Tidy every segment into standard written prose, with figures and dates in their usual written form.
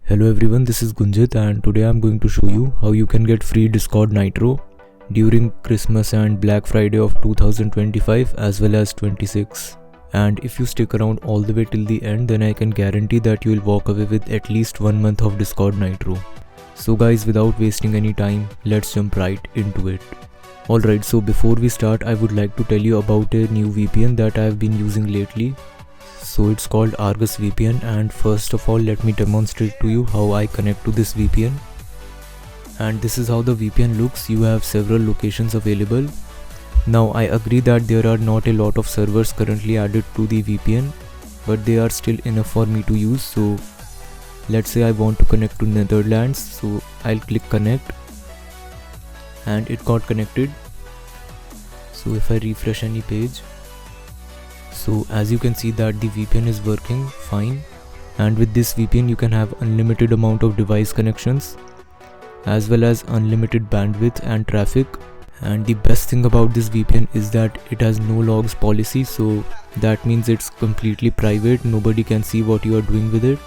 Hello everyone, this is Gunjit and today I'm going to show you how you can get free Discord Nitro during Christmas and Black Friday of 2025 as well as 26. And if you stick around all the way till the end, then I can guarantee that you will walk away with at least 1 month of Discord Nitro. So guys, without wasting any time, let's jump right into it. Alright, so before we start, I would like to tell you about a new VPN that I have been using lately. So it's called ArgusVPN, and first of all let me demonstrate to you how I connect to this VPN. And this is how the VPN looks. You have several locations available. Now I agree that there are not a lot of servers currently added to the VPN, but they are still enough for me to use. So let's say I want to connect to Netherlands, so I'll click connect and it got connected. So if I refresh any page, so as you can see that the VPN is working fine, and with this VPN you can have unlimited amount of device connections as well as unlimited bandwidth and traffic. And the best thing about this VPN is that it has no logs policy, so that means it's completely private, nobody can see what you are doing with it.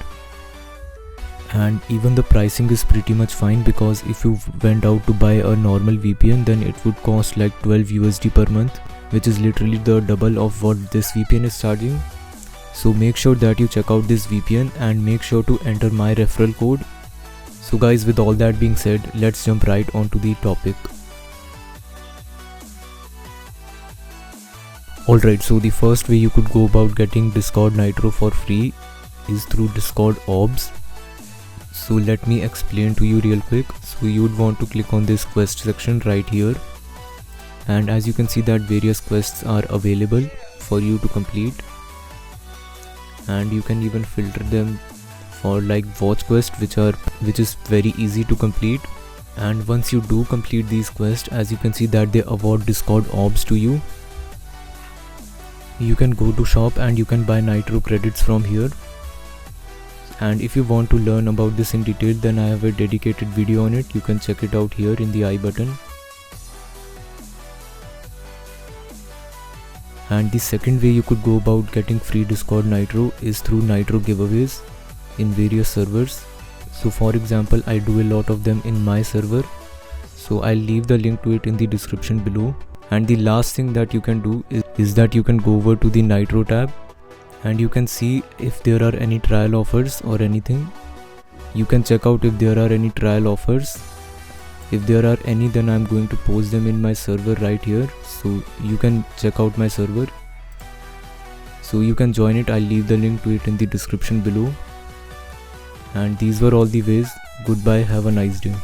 And even the pricing is pretty much fine, because if you went out to buy a normal VPN then it would cost like 12 USD per month, which is literally the double of what this VPN is charging. So make sure that you check out this VPN and make sure to enter my referral code. So guys, with all that being said, let's jump right onto the topic. Alright, so the first way you could go about getting Discord Nitro for free is through Discord Orbs. So let me explain to you real quick. So you would want to click on this quest section right here, and as you can see that various quests are available for you to complete, and you can even filter them for like watch quest, which is very easy to complete. And once you do complete these quests, as you can see that they award Discord Orbs to you. You can go to shop and you can buy Nitro credits from here. And if you want to learn about this in detail, then I have a dedicated video on it. You can check it out here in the I button. And the second way you could go about getting free Discord Nitro is through Nitro giveaways in various servers. So for example, I do a lot of them in my server, so I'll leave the link to it in the description below. And the last thing that you can do is that you can go over to the Nitro tab and you can see if there are any trial offers or anything. You can check out if there are any trial offers. If there are any, then I'm going to post them in my server right here, so you can check out my server. So you can join it. I'll leave the link to it in the description below. And these were all the ways. Goodbye, have a nice day.